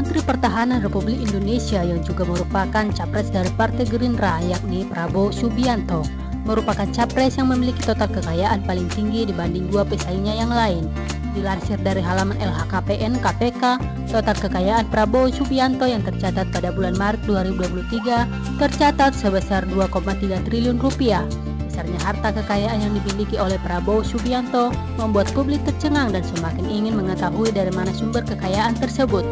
Menteri Pertahanan Republik Indonesia yang juga merupakan capres dari Partai Gerindra yakni Prabowo Subianto merupakan capres yang memiliki total kekayaan paling tinggi dibanding dua pesaingnya yang lain. Dilansir dari halaman LHKPN KPK, total kekayaan Prabowo Subianto yang tercatat pada bulan Maret 2023 tercatat sebesar 2,3 triliun rupiah. Besarnya harta kekayaan yang dimiliki oleh Prabowo Subianto membuat publik tercengang dan semakin ingin mengetahui dari mana sumber kekayaan tersebut.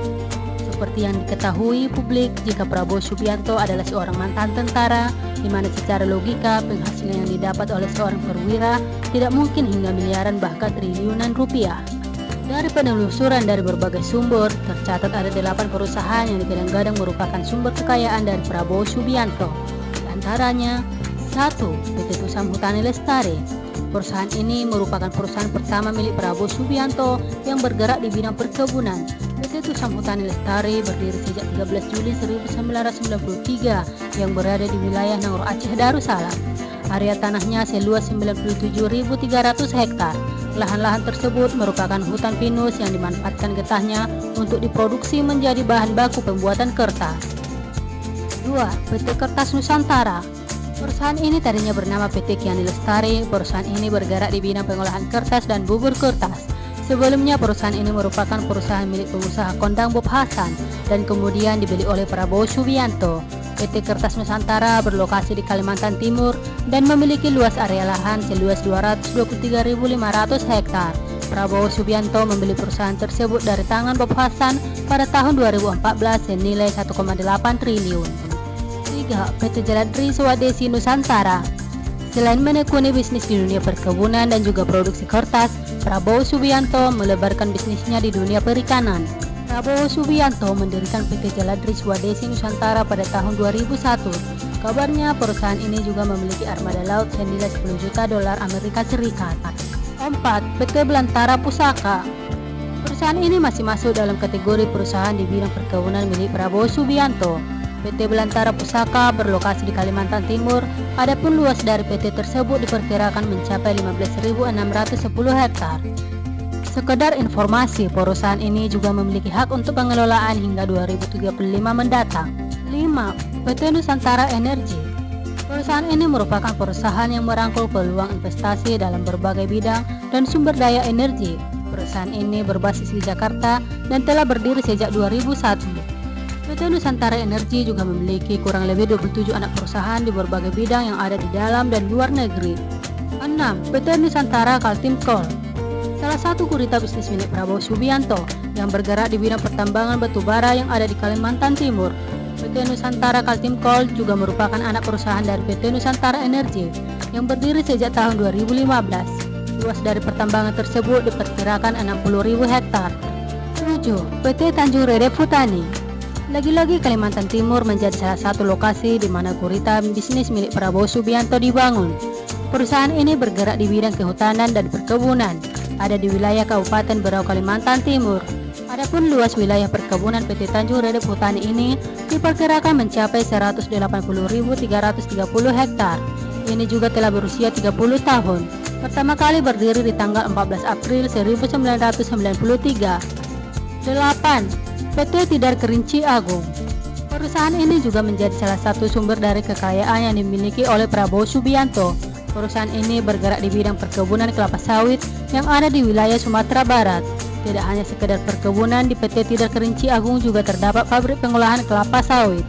Seperti yang diketahui publik, jika Prabowo Subianto adalah seorang mantan tentara, di mana secara logika penghasilan yang didapat oleh seorang perwira tidak mungkin hingga miliaran bahkan triliunan rupiah. Dari penelusuran dari berbagai sumber, tercatat ada 8 perusahaan yang digadang-gadang merupakan sumber kekayaan dari Prabowo Subianto. Di antaranya, 1. PT Tusam Hutani Lestari. Perusahaan ini merupakan perusahaan pertama milik Prabowo Subianto yang bergerak di bidang perkebunan. PT Tusam Hutani Lestari berdiri sejak 13 Juli 1993 yang berada di wilayah Nangor Aceh Darussalam. Area tanahnya seluas 97.300 hektar. Lahan-lahan tersebut merupakan hutan pinus yang dimanfaatkan getahnya untuk diproduksi menjadi bahan baku pembuatan kertas. 2. PT Kertas Nusantara. Perusahaan ini tadinya bernama PT Kiani Lestari. Perusahaan ini bergerak di bidang pengolahan kertas dan bubur kertas. Sebelumnya perusahaan ini merupakan perusahaan milik pengusaha kondang Bob Hasan dan kemudian dibeli oleh Prabowo Subianto. PT Kertas Nusantara berlokasi di Kalimantan Timur dan memiliki luas area lahan seluas 223.500 hektar. Prabowo Subianto membeli perusahaan tersebut dari tangan Bob Hasan pada tahun 2014 senilai 1,8 triliun. 3. PT Jaladri Swadesi Nusantara. Selain menekuni bisnis di dunia perkebunan dan juga produksi kertas, Prabowo Subianto melebarkan bisnisnya di dunia perikanan. Prabowo Subianto mendirikan PT Jaladri Swadesi Nusantara pada tahun 2001. Kabarnya perusahaan ini juga memiliki armada laut senilai 10 juta dolar Amerika Serikat. 4. PT Belantara Pusaka. Perusahaan ini masih masuk dalam kategori perusahaan di bidang perkebunan milik Prabowo Subianto. PT Belantara Pusaka berlokasi di Kalimantan Timur, adapun luas dari PT tersebut diperkirakan mencapai 15.610 hektar. Sekedar informasi, perusahaan ini juga memiliki hak untuk pengelolaan hingga 2035 mendatang. 5. PT Nusantara Energi. Perusahaan ini merupakan perusahaan yang merangkul peluang investasi dalam berbagai bidang dan sumber daya energi. Perusahaan ini berbasis di Jakarta dan telah berdiri sejak 2001. PT Nusantara Energi juga memiliki kurang lebih 27 anak perusahaan di berbagai bidang yang ada di dalam dan luar negeri. 6. PT Nusantara Kaltim Coal. Salah satu gurita bisnis milik Prabowo Subianto yang bergerak di bidang pertambangan batu bara yang ada di Kalimantan Timur. PT Nusantara Kaltim Coal juga merupakan anak perusahaan dari PT Nusantara Energi yang berdiri sejak tahun 2015. Luas dari pertambangan tersebut diperkirakan 60.000 hektar. 7. PT Tanjung Redep Hutani. Lagi-lagi Kalimantan Timur menjadi salah satu lokasi di mana gurita bisnis milik Prabowo Subianto dibangun. Perusahaan ini bergerak di bidang kehutanan dan perkebunan, ada di wilayah Kabupaten Berau, Kalimantan Timur. Adapun luas wilayah perkebunan PT Tanjung Redep Hutani ini diperkirakan mencapai 180.330 hektar. Ini juga telah berusia 30 tahun. Pertama kali berdiri di tanggal 14 April 1993. 8. PT Tidar Kerinci Agung. Perusahaan ini juga menjadi salah satu sumber dari kekayaan yang dimiliki oleh Prabowo Subianto. Perusahaan ini bergerak di bidang perkebunan kelapa sawit yang ada di wilayah Sumatera Barat. Tidak hanya sekedar perkebunan, di PT Tidar Kerinci Agung juga terdapat pabrik pengolahan kelapa sawit.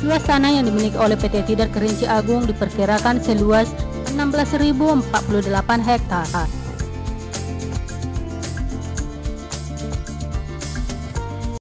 Luas tanah yang dimiliki oleh PT Tidar Kerinci Agung diperkirakan seluas 16.048 hektar.